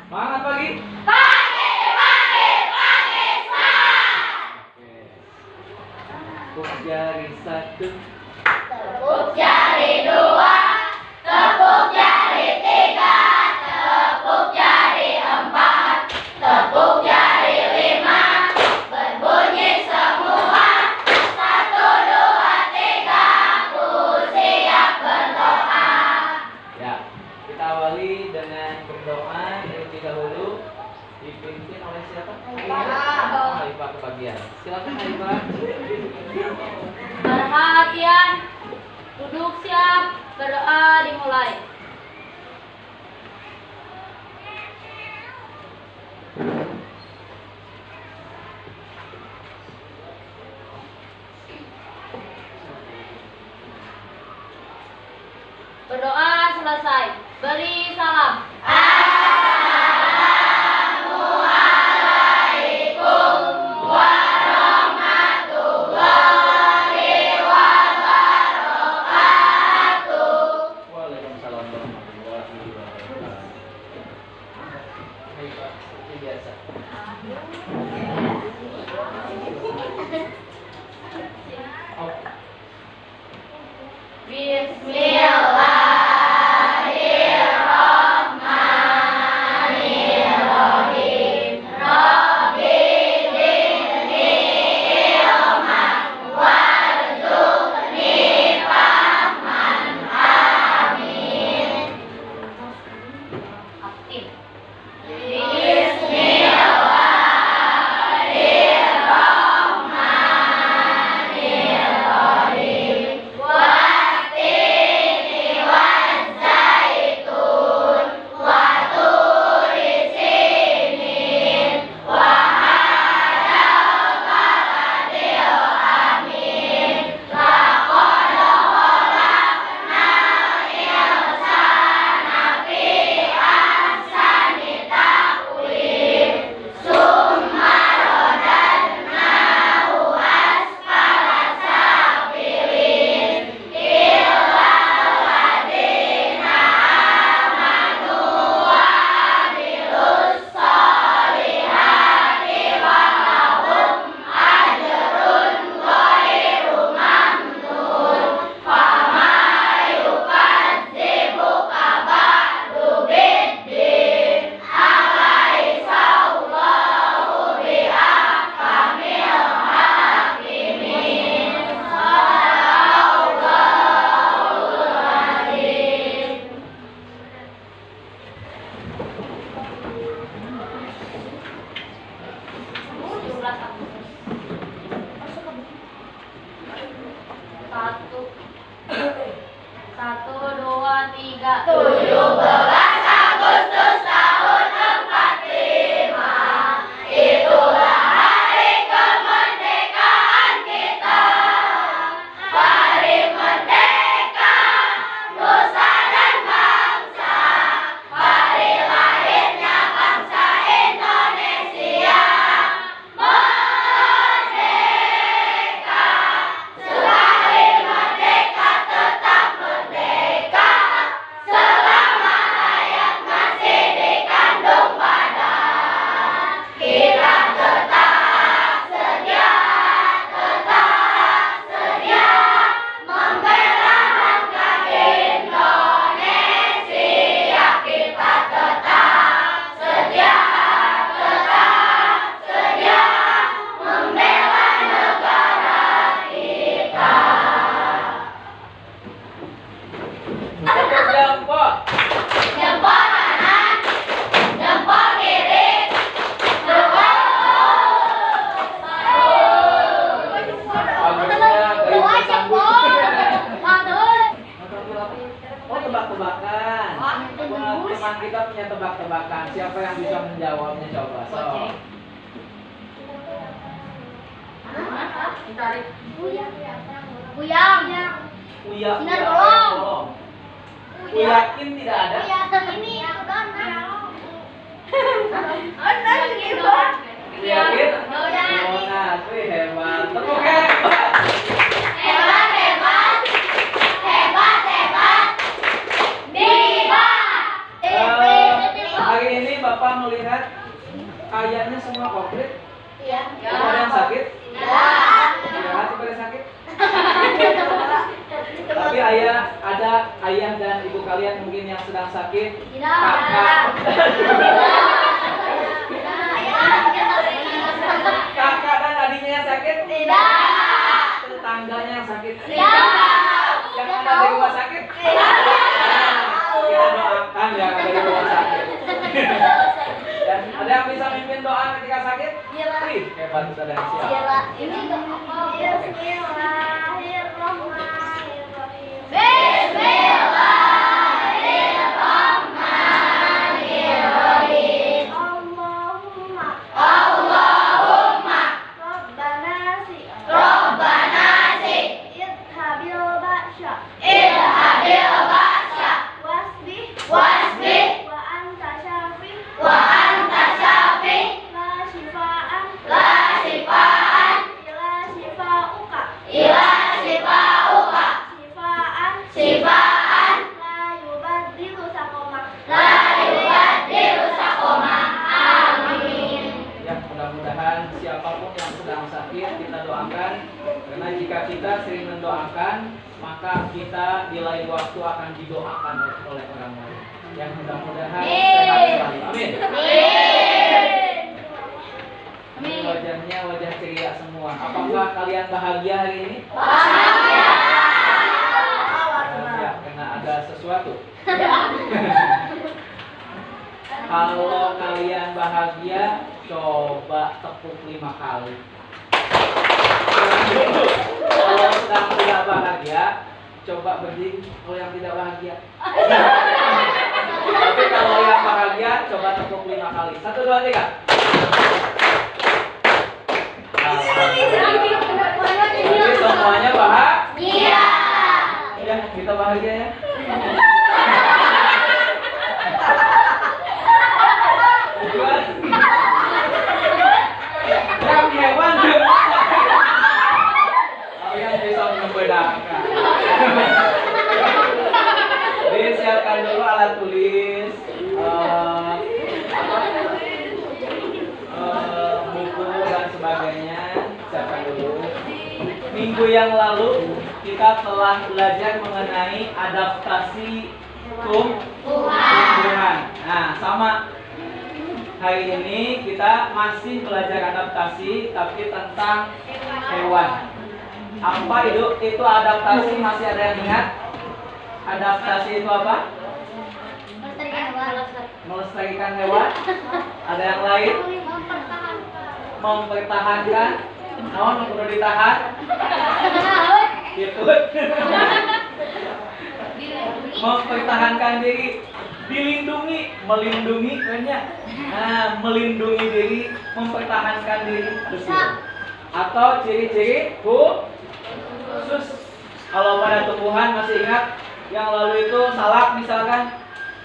Semangat pagi. Pagi, pagi, pagi, semangat. Oke. Tepuk jari satu. Tepuk jari dua, tepuk jari tiga, tepuk jari empat, tepuk jari lima, berbunyi semua. 1, 2, 3, aku siap berdoa. Ya, kita awali dengan berdoa terlebih dahulu. Dipimpin oleh siapa? Haifah kebagian. Silakan Haifah. Perhatian, duduk siap, berdoa dimulai. Berdoa selesai, beri salam. Assalamualaikum warahmatullahi wabarakatuh. Waalaikumsalam warahmatullahi wabarakatuh. Haifah, seperti biasa. Oh, Bismillahirrahmanirrahim. Rabbi zidni ilman warzuqni fahman. Amin. Aktif. Bismillahirrahmanirrahim. Wattini wazzaitun wa turi sinin wa hadzal baladil amin. Laqad khalaqnal insana fi ahsani taqwim. Summa radadnahu asfala safilin. Illa alladhina amanu wa amilus solihati falahum ajrun ghairu mamnun. Fama yukadzibuka ba'du biddin. Alaisa Allahu biahkamil hakimin. Sadaqallahul azim. Satu, dua, tiga. 17 Agustus tahun 45, itulah hari kemerdekaan kita. Hari merdeka, nusa dan bangsa. Hari lahirnya bangsa Indonesia. Merdeka, selagi merdeka tetap merdeka. Selama hayat masih dikandung badan, kita tetap sedia membela harga Indonesia. Kita tetap sedia membela negara kita. tepuk jempol. Jempol kanan, jempol kiri, jempol. Bagusnya Haifah sanggup. Mantul. Oh, tebak-tebakan. Teman kita punya tebak-tebakan. Siapa yang bisa menjawabnya coba? So. Buyang. Uya, Sinar Uya, bolong. Uya, yakin tidak ada? Ini aku donat. Yakin? Donat. Donat, wih hebat. Tepuk hebat. Hebat, hebat, hebat, hebat. Biba. Hari ini Bapak Bapak melihat ayatnya semua komplit? Iya. Tidak ada yang sakit? Tidak. Tidak ada yang sakit? Tapi ada ayah dan ibu kalian mungkin yang sedang sakit. Kakak. Kakak dan adiknya yang sakit? Tidak. Tetangganya yang sakit? Tidak. Yang ada di rumah sakit? Kita doakan yang ada di rumah sakit. Dan ada yang bisa mimpin doa ketika sakit? Wih, hebat sudah dari siapa? Ini Bismillahirrahmanirrahim. Allahumma Rabbana si idhabil ba'sya wasbih wa anta syafi la shifaan ila shifauka shifaan la yubaddilu saqama. Amin. Ya, mudah-mudahan siapapun yang sedang sakit kita doakan, karena jika kita sering mendoakan maka kita di lain waktu akan didoakan oleh orang lain. Yang mudah-mudahan sehat selalu. Amin. Ini wajahnya wajah ceria semua. Apakah kalian bahagia hari ini? Bahagia. Ya, karena ada sesuatu. Kalau kalian bahagia, coba tepuk 5 kali. Kalau sedang tidak bahagia, coba berdiri. Kalau yang tidak bahagia. Tapi kalau yang bahagia, coba tepuk 5 kali. 1, 2, 3. Jadi semuanya bahagia. Ya, kita bahagia ya. Yang hewan juga. Kalian bisa membedakan. Disiapkan dulu alat tulis, buku dan sebagainya. Siapkan dulu. Minggu yang lalu kita telah belajar mengenai adaptasi tumbuhan. Nah, sama. Hari ini kita masih belajar adaptasi, tapi tentang hewan. Apa itu adaptasi? Masih ada yang ingat? Adaptasi itu apa? Melestarikan hewan. Ada yang lain? Mempertahankan. Naon perlu ditahan? Gitu. Mempertahankan diri. Dilindungi, melindungi kayaknya. Nah, melindungi diri, mempertahankan diri. Atau ciri-ciri khusus. Kalau pada tumbuhan masih ingat yang lalu itu salak misalkan,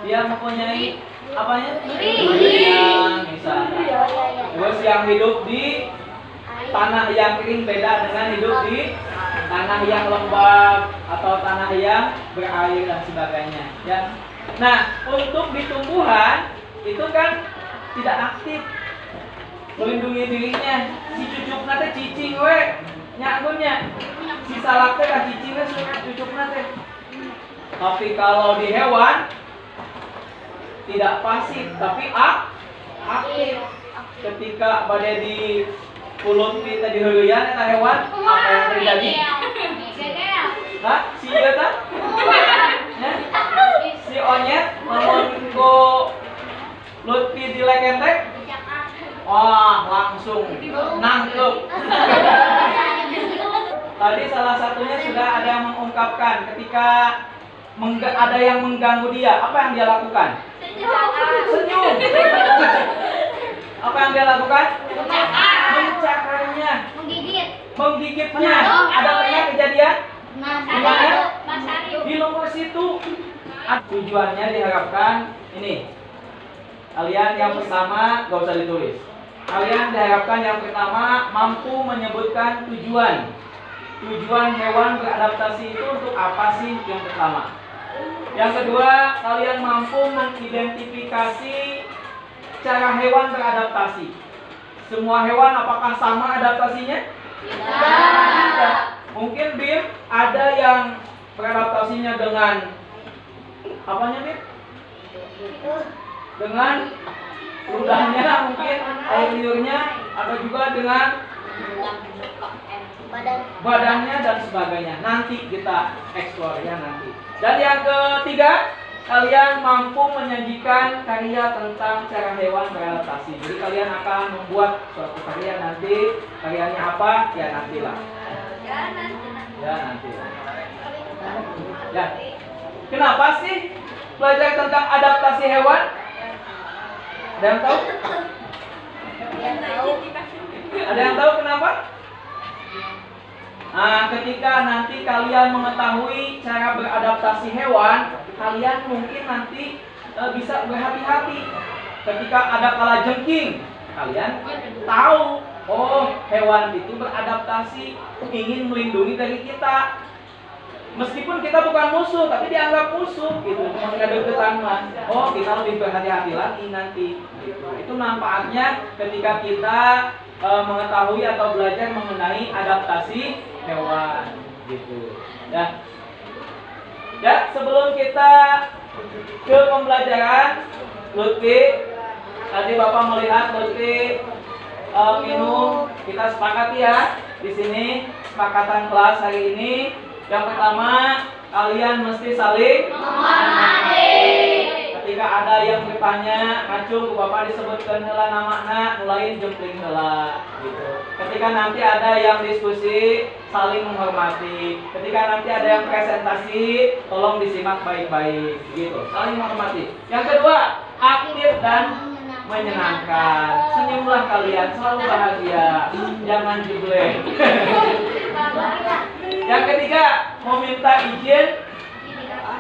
dia mempunyai apanya? Durian misalnya. Terus yang hidup di tanah yang kering beda dengan hidup di tanah yang lembab atau tanah yang berair dan sebagainya. Ya. Nah, untuk di tumbuhan itu kan tidak aktif melindungi dirinya. Si cucuk nate cicing we nyagunya. Si salak teh ka cicing we cucuk nate. Tapi kalau di hewan tidak pasif tapi aktif. Ketika badai di pulut kita di heureuyaan eta hewan, apa yang terjadi? Hah? Si ieu teh? Si onyet lamun ku lutpi dilekentek, wah langsung nangkep. Tadi salah satunya sudah ada yang mengungkapkan ketika ada yang mengganggu dia, apa yang dia lakukan? Senyum. Apa yang dia lakukan? Mencakarnya, menggigitnya. Ada pernah kejadian? Di mana? Di nomor situ. Tujuannya diharapkan ini. Kalian yang pertama gak usah ditulis. Kalian diharapkan yang pertama mampu menyebutkan tujuan. Tujuan hewan beradaptasi itu untuk apa sih yang pertama? Yang kedua, kalian mampu mengidentifikasi cara hewan beradaptasi? Semua hewan apakah sama adaptasinya? Tidak. Mungkin Bim ada yang beradaptasinya dengan apanya Bim? Dengan ludahnya mungkin, air liurnya, atau juga dengan badannya dan sebagainya. Nanti kita eksplor ya nanti. Dan yang ketiga, kalian mampu menyajikan karya tentang cara hewan beradaptasi. Jadi kalian akan membuat suatu karya nanti. Karyanya apa? Ya nantilah. Ya nantilah. Ya. Kenapa sih belajar tentang adaptasi hewan? Ada yang tahu? Ada yang tahu kenapa? Nah, ketika nanti kalian mengetahui cara beradaptasi hewan, kalian mungkin nanti bisa berhati-hati. Ketika ada kalajengking, kalian tahu, oh hewan itu beradaptasi ingin melindungi dari kita. Meskipun kita bukan musuh, tapi dianggap musuh gitu. Ketika deketan mah, oh kita lebih berhati-hati lagi nanti. Gitu. Itu manfaatnya ketika kita mengetahui atau belajar mengenai adaptasi hewan gitu. Ya, sebelum kita ke pembelajaran, Lutfi, tadi Bapak melihat Lutfi minum, kita sepakati ya di sini kesepakatan kelas hari ini. Yang pertama, kalian mesti saling menghormati. Ketika ada yang bertanya, ngacung Bapak disebutkan heula namana, nulain jempling heula gitu. Ketika nanti ada yang diskusi, saling menghormati. Ketika nanti ada yang presentasi, tolong disimak baik-baik gitu. Saling menghormati. Yang kedua, aktif dan menyenangkan. Senyumlah kalian, selalu bahagia. Jangan jublek. Yang ketiga, meminta izin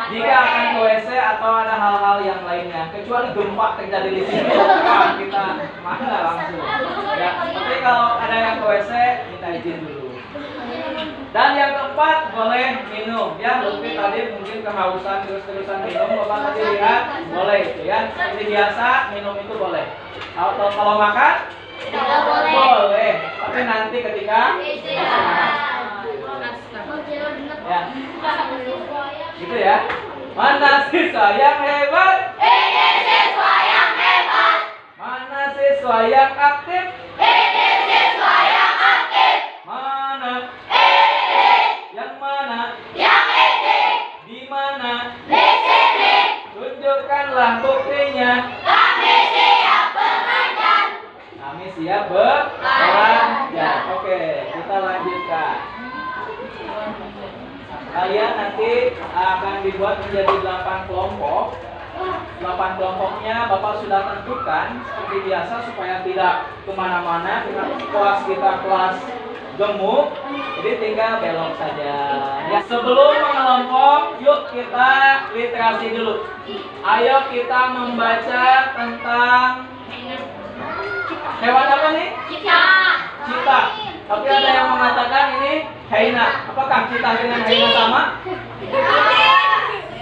jika akan ke WC atau ada hal-hal yang lainnya. Kecuali gempa terjadi di sini, wah, kita mana langsung. Ya, tapi kalau ada yang ke WC, minta izin dulu. Dan yang keempat, boleh minum. Ya, Lutfi tadi mungkin kehausan terus-terusan minum. Bapak tadi lihat, boleh itu ya. Seperti biasa, minum itu boleh. Atau kalau makan, Tidak boleh. boleh. Tapi nanti ketika istirahat. Ya, gitu ya. Mana siswa yang hebat? Ini siswa yang hebat. Mana siswa yang aktif? Ini siswa yang aktif. Mana? Ini Yang mana? yang ini. Di mana? Di sini. Tunjukkanlah buktinya. Kami siap belajar. Kami siap belajar. Oke, kita lanjutkan. Kalian nanti akan dibuat menjadi 8 kelompok. 8 kelompoknya Bapak sudah tentukan seperti biasa supaya tidak kemana-mana. Karena kelas kita kelas gemuk, jadi tinggal belok saja. Ya, sebelum mengelompok, yuk kita literasi dulu. Ayo kita membaca tentang hewan apa nih? Cita. Tapi ada yang mengatakan ini hyena. Apakah cita dengan hyena sama?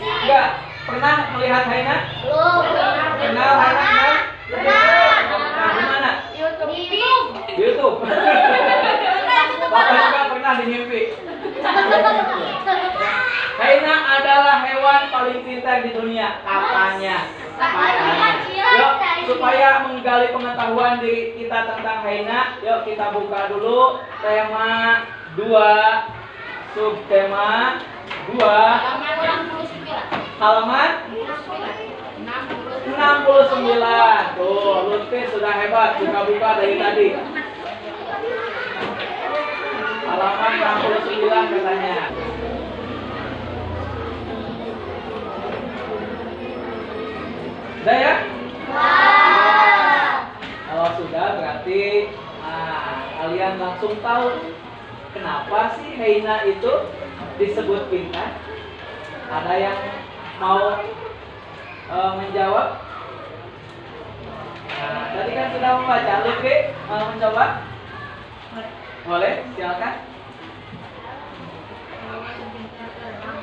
Enggak. Pernah melihat hyena? Kenal hyena? Nah, di mana? Di YouTube. Bapak juga pernah di mimpi. Hyena adalah hewan paling pintar di dunia, katanya. Yuk, supaya menggali pengetahuan diri kita tentang hyena, yuk kita buka dulu tema 2, subtema 2, halaman 69. Tuh, Lutfi sudah hebat, buka-buka dari tadi. Halaman 69 katanya. Sudah ya? Kalau sudah berarti kalian langsung tahu kenapa sih hyena itu disebut pintar. Ada yang mau menjawab? Nah, tadi kan sudah membaca. Lutfi mau mencoba? Boleh, silakan.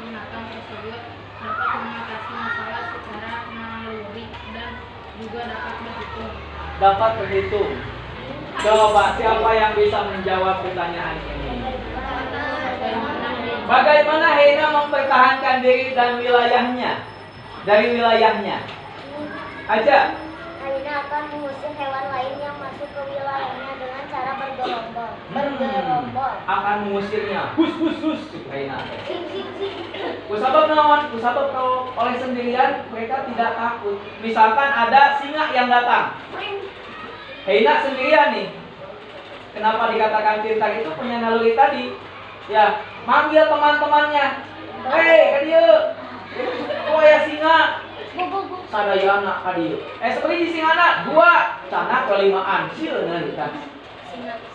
Binatang tersebut dapat mengatasi masalah secara naluri dan Juga dapat berhitung. Dapat berhitung. Coba siapa yang bisa menjawab pertanyaan ini? Bagaimana Heina mempertahankan diri dan wilayahnya? Dari wilayahnya. Aja. Heina akan mengusir hewan lain yang masuk ke wilayahnya dengan cara bergerombol. Akan mengusirnya. Hus hus hus. Heina. Sing sing sing. Kusabab naon? Kusabab kalau oleh sendirian mereka tidak takut. Misalkan ada singa yang datang. Heina sendirian nih. Kenapa dikatakan pintar itu punya naluri tadi? Ya, manggil teman-temannya. Hei, kadieu. Oh ya singa. Sadayana kadieu. Seperti di singana dua, cana kelimaan. Sieun kan.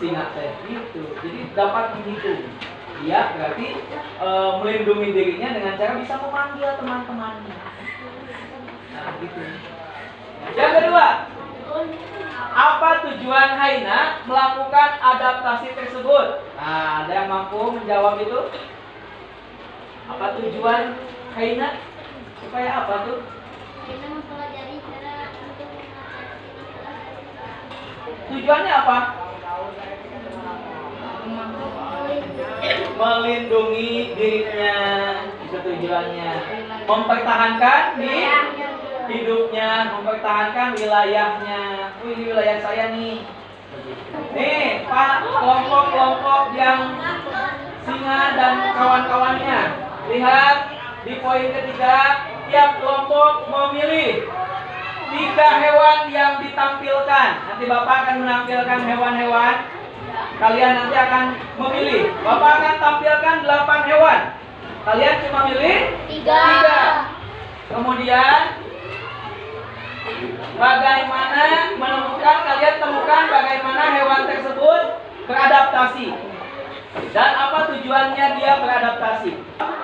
Singa teh gitu. Jadi dapat menghitung. Dia berarti melindungi dirinya dengan cara bisa memanggil teman-temannya. Nah, gitu. Yang kedua, apa tujuan Heina melakukan adaptasi tersebut? Nah, ada yang mampu menjawab itu? Apa tujuan Heina? Supaya apa tuh? Heina mempelajari cara untuk mengatasi Tujuannya apa? Melindungi dirinya, itu tujuannya. Mempertahankan hidupnya, mempertahankan wilayahnya. Ini wilayah saya nih. Nih, Pak, kelompok-kelompok yang singa dan kawan-kawannya. Lihat di poin ketiga, tiap kelompok memilih 3 hewan yang ditampilkan. Nanti Bapak akan menampilkan hewan-hewan. Kalian nanti akan memilih. Bapak akan tampilkan 8 hewan. Kalian cuma milih 3. Kemudian bagaimana menemukan, kalian temukan bagaimana hewan tersebut beradaptasi dan apa tujuannya dia beradaptasi.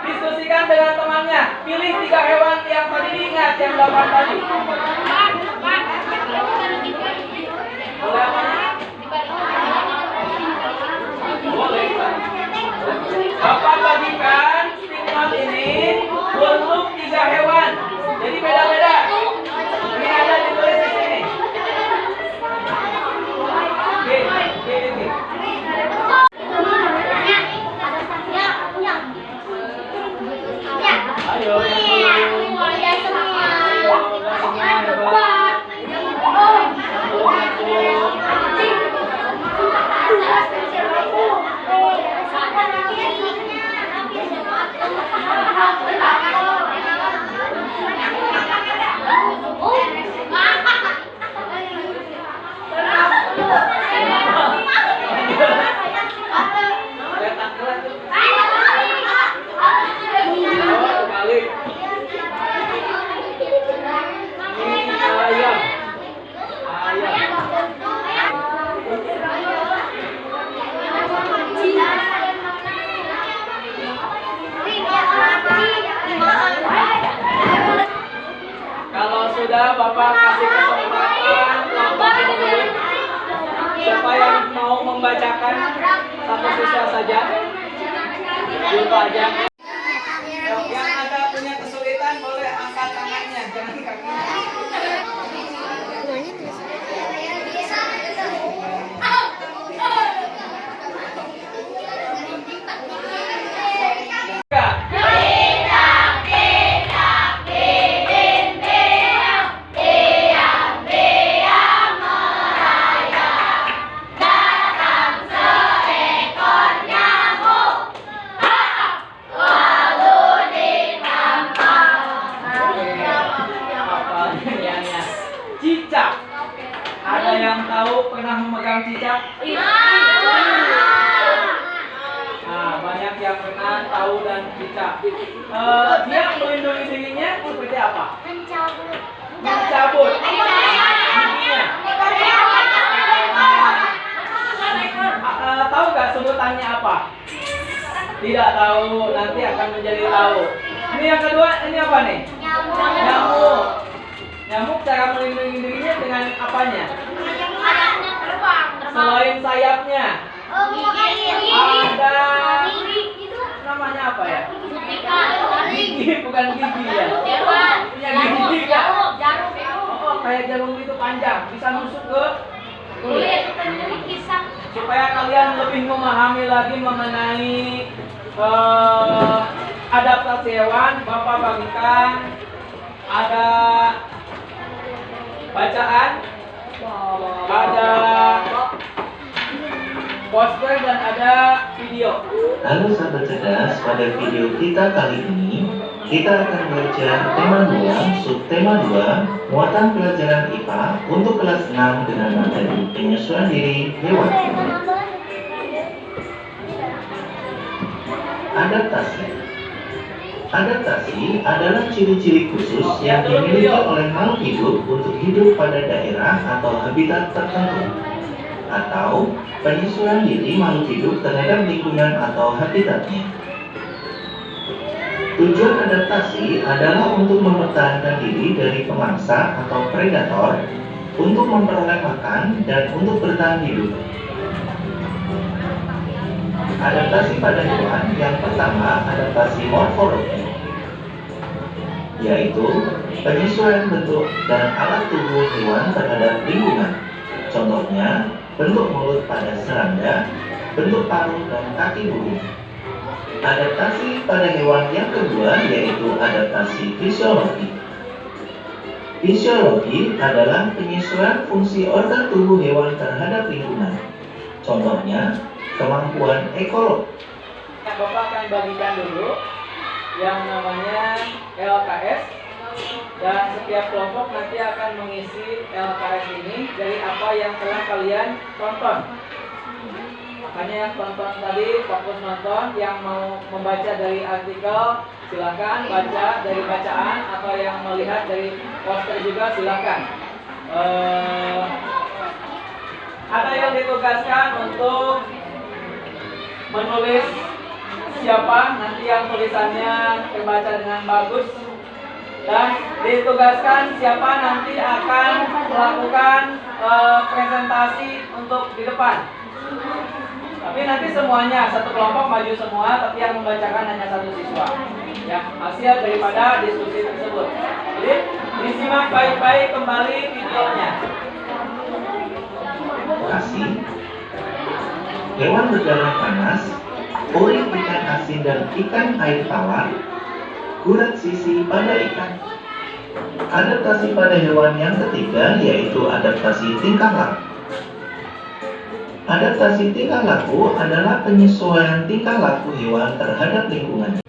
Diskusikan dengan temannya. Pilih 3 hewan yang tadi diingat, yang 8 tadi. Boleh apa? Boleh. Bapak bagikan stigmat ini untuk 3 hewan. Jadi beda-beda. Ini ada ditulis di sini. Gini. Ayo, kalau sudah Bapak kasih kesempatan kelompok ini. Siapa yang mau membacakan satu siswa saja? Jumpa aja. Yang ada punya kesulitan boleh angkat tangannya, jangan kakinya. Cicak. Ada yang tahu pernah memegang cicak? Nah, banyak yang pernah tahu dan cicak. Dia melindungi dirinya seperti apa? Mencabut giginya. Tahu nggak sebutannya apa? Tidak tahu, nanti akan menjadi tahu. Ini yang kedua, ini apa nih? Nyamuk. Nyamuk cara melindungi dirinya dengan apanya? Selain sayapnya, ada namanya apa ya? Gigi, bukan gigi ya? Punya gigi nggak? kayak jarum itu panjang, bisa nusuk ke kulit. Kulit kisah. Supaya kalian lebih memahami lagi mengenai adaptasi hewan, Bapak bagikan ada bacaan, ada poster dan ada video. Halo sahabat cerdas, pada video kita kali ini kita akan belajar tema 2, subtema 2, muatan pelajaran IPA untuk kelas 6 dengan materi penyesuaian diri hewan. Adaptasi. Adaptasi adalah ciri-ciri khusus yang dimiliki oleh makhluk hidup untuk hidup pada daerah atau habitat tertentu, atau penyesuaian diri makhluk hidup terhadap lingkungan atau habitatnya. Tujuan adaptasi adalah untuk mempertahankan diri dari pemangsa atau predator, untuk memperoleh makan, dan untuk bertahan hidup. Adaptasi pada hewan yang pertama, adaptasi morfologi, yaitu penyesuaian bentuk dan alat tubuh hewan terhadap lingkungan. Contohnya, bentuk mulut pada serangga, bentuk paruh dan kaki burung. Adaptasi pada hewan yang kedua yaitu adaptasi fisiologi. Fisiologi adalah penyesuaian fungsi organ tubuh hewan terhadap lingkungan. Contohnya, kemampuan ekolog. Yang Bapak akan bagikan dulu yang namanya LKS, dan setiap kelompok nanti akan mengisi LKS ini dari apa yang telah kalian tonton. Makanya yang tonton tadi fokus nonton, yang mau membaca dari artikel silakan baca dari bacaan, atau yang melihat dari poster juga silakan. Ada yang ditugaskan untuk menulis siapa nanti yang tulisannya terbaca dengan bagus, dan ditugaskan siapa nanti akan melakukan presentasi untuk di depan. Tapi nanti semuanya satu kelompok maju semua, tapi yang membacakan hanya satu siswa. Ya, hasil daripada diskusi tersebut. Jadi disimak baik-baik kembali videonya. Kasih. Hewan berdarah panas, urin ikan asin dan ikan air tawar, kurat sisi pada ikan. Adaptasi pada hewan yang ketiga yaitu adaptasi tingkah laku. Adaptasi tingkah laku adalah penyesuaian tingkah laku hewan terhadap lingkungannya.